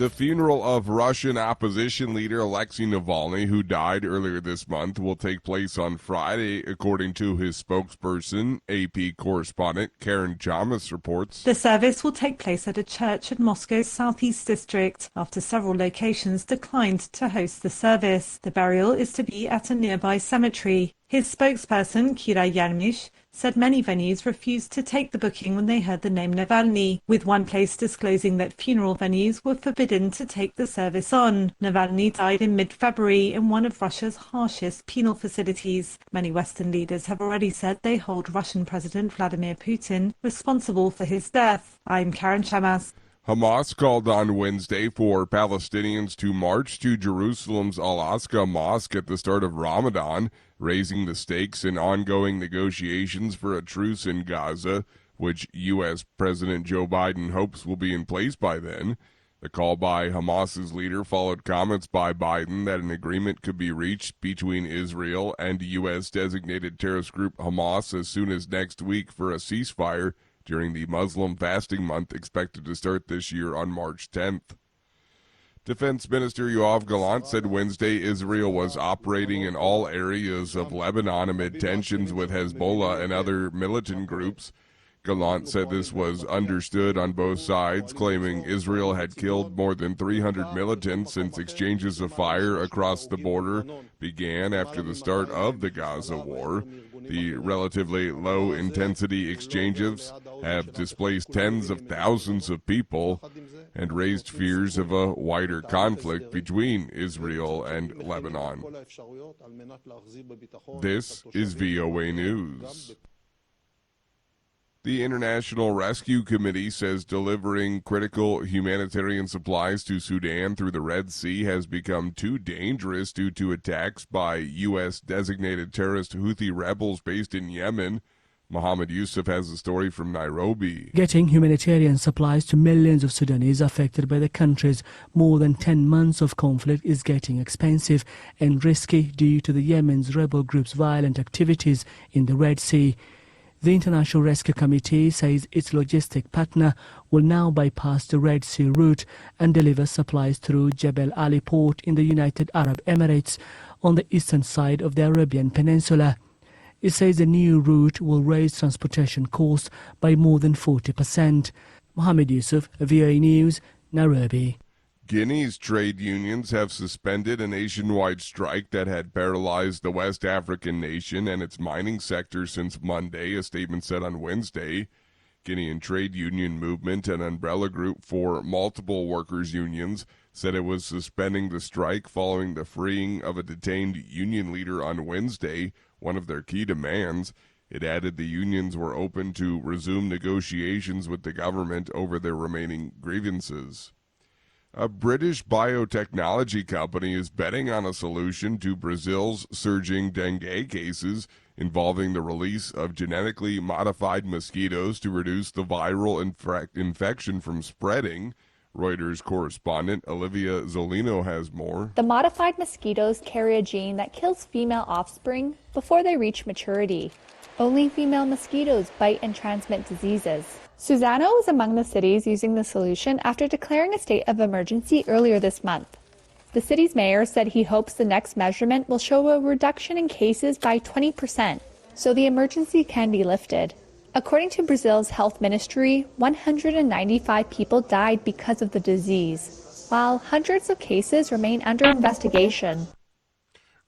The funeral of Russian opposition leader Alexei Navalny, who died earlier this month, will take place on Friday, according to his spokesperson. AP correspondent Karen Chamas reports. The service will take place at a church in Moscow's southeast district after several locations declined to host the service. The burial is to be at a nearby cemetery. His spokesperson, Kira Yarmysh, said many venues refused to take the booking when they heard the name Navalny, with one place disclosing that funeral venues were forbidden to take the service on. Navalny died in mid-February in one of Russia's harshest penal facilities. Many Western leaders have already said they hold Russian President Vladimir Putin responsible for his death. I'm Karen Chamas. Hamas called on Wednesday for Palestinians to march to Jerusalem's Al-Aqsa Mosque at the start of Ramadan, raising the stakes in ongoing negotiations for a truce in Gaza, which U.S. President Joe Biden hopes will be in place by then. The call by Hamas's leader followed comments by Biden that an agreement could be reached between Israel and U.S. designated terrorist group Hamas as soon as next week for a ceasefire during the Muslim fasting month expected to start this year on March 10th. Defense Minister Yoav Gallant said Wednesday Israel was operating in all areas of Lebanon amid tensions with Hezbollah and other militant groups. Gallant said this was understood on both sides, claiming Israel had killed more than 300 militants since exchanges of fire across the border began after the start of the Gaza war. The relatively low-intensity exchanges have displaced tens of thousands of people and raised fears of a wider conflict between Israel and Lebanon. This is VOA News. The International Rescue Committee says delivering critical humanitarian supplies to Sudan through the Red Sea has become too dangerous due to attacks by U.S. designated terrorist Houthi rebels based in Yemen. Mohammed Yusuf has a story from Nairobi. Getting humanitarian supplies to millions of Sudanese affected by the country's more than 10 months of conflict is getting expensive and risky due to the Yemen's rebel group's violent activities in the Red Sea. The International Rescue Committee says its logistic partner will now bypass the Red Sea route and deliver supplies through Jebel Ali port in the United Arab Emirates on the eastern side of the Arabian Peninsula. It says the new route will raise transportation costs by more than 40%. Mohammed Yusuf, VOA News, Nairobi. Guinea's trade unions have suspended a nationwide strike that had paralyzed the West African nation and its mining sector since Monday, a statement said on Wednesday. Guinean Trade Union Movement, an umbrella group for multiple workers' unions, said it was suspending the strike following the freeing of a detained union leader on Wednesday, one of their key demands. It added the unions were open to resume negotiations with the government over their remaining grievances. A British biotechnology company is betting on a solution to Brazil's surging dengue cases involving the release of genetically modified mosquitoes to reduce the viral infection from spreading. Reuters correspondent Olivia Zolino has more. The modified mosquitoes carry a gene that kills female offspring before they reach maturity. Only female mosquitoes bite and transmit diseases. Suzano is among the cities using the solution after declaring a state of emergency earlier this month. The city's mayor said he hopes the next measurement will show a reduction in cases by 20%, so the emergency can be lifted. According to Brazil's health ministry, 195 people died because of the disease, while hundreds of cases remain under investigation.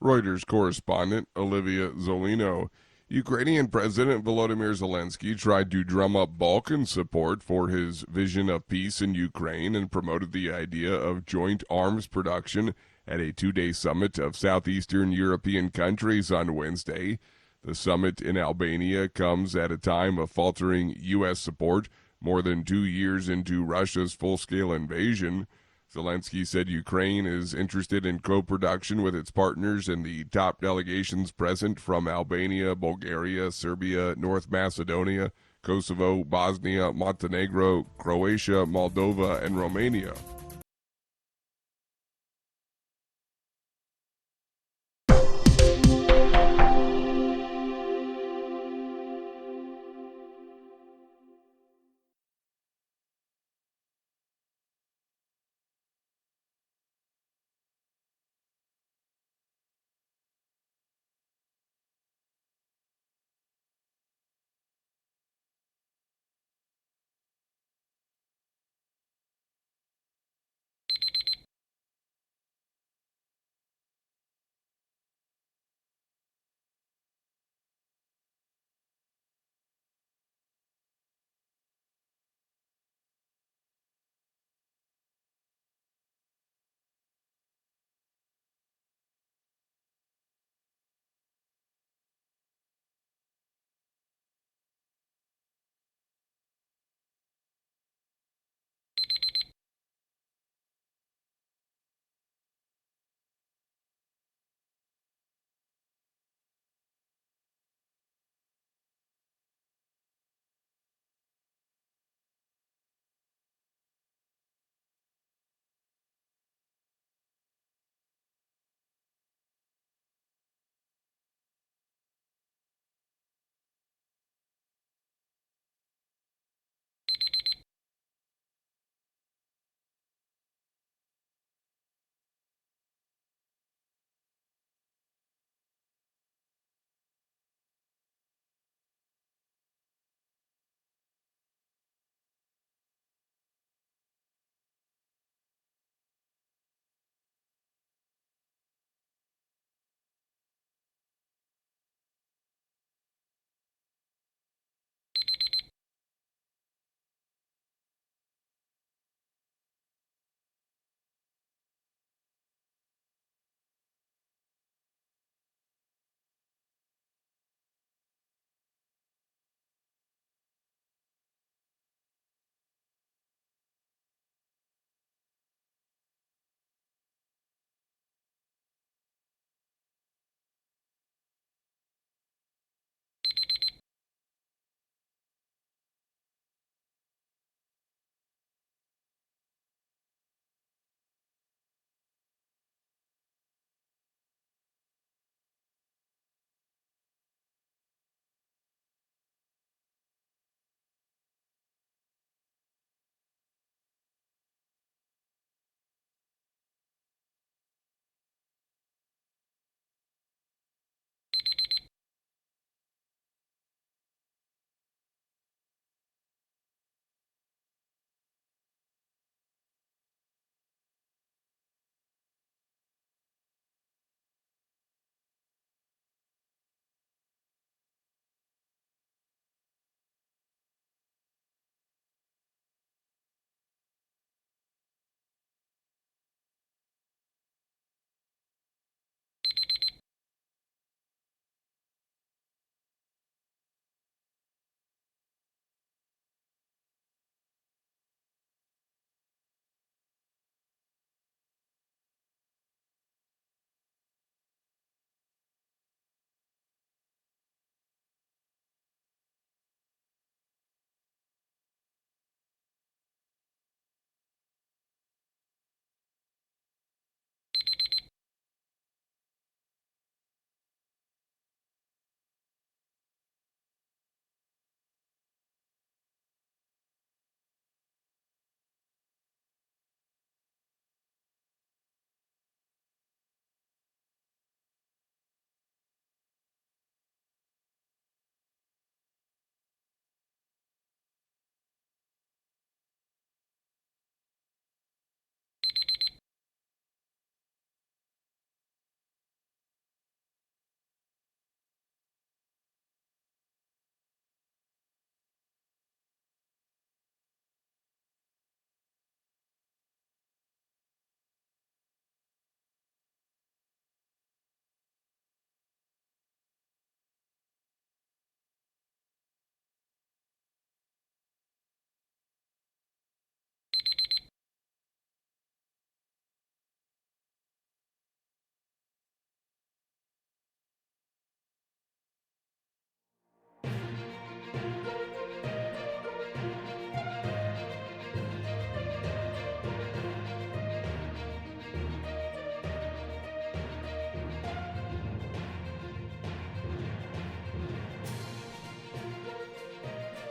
Reuters correspondent Olivia Zolino. Ukrainian President Volodymyr Zelensky tried to drum up Balkan support for his vision of peace in Ukraine and promoted the idea of joint arms production at a two-day summit of southeastern European countries on Wednesday. The summit in Albania comes at a time of faltering U.S. support more than 2 years into Russia's full-scale invasion. Zelensky said Ukraine is interested in co-production with its partners, and the top delegations present from Albania, Bulgaria, Serbia, North Macedonia, Kosovo, Bosnia, Montenegro, Croatia, Moldova, and Romania.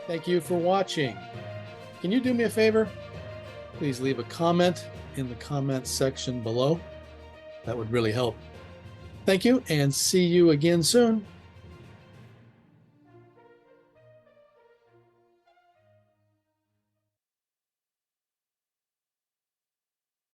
Thank you for watching. Can you do me a favor? Please leave a comment in the comments section below. That would really help. Thank you, and see you again soon.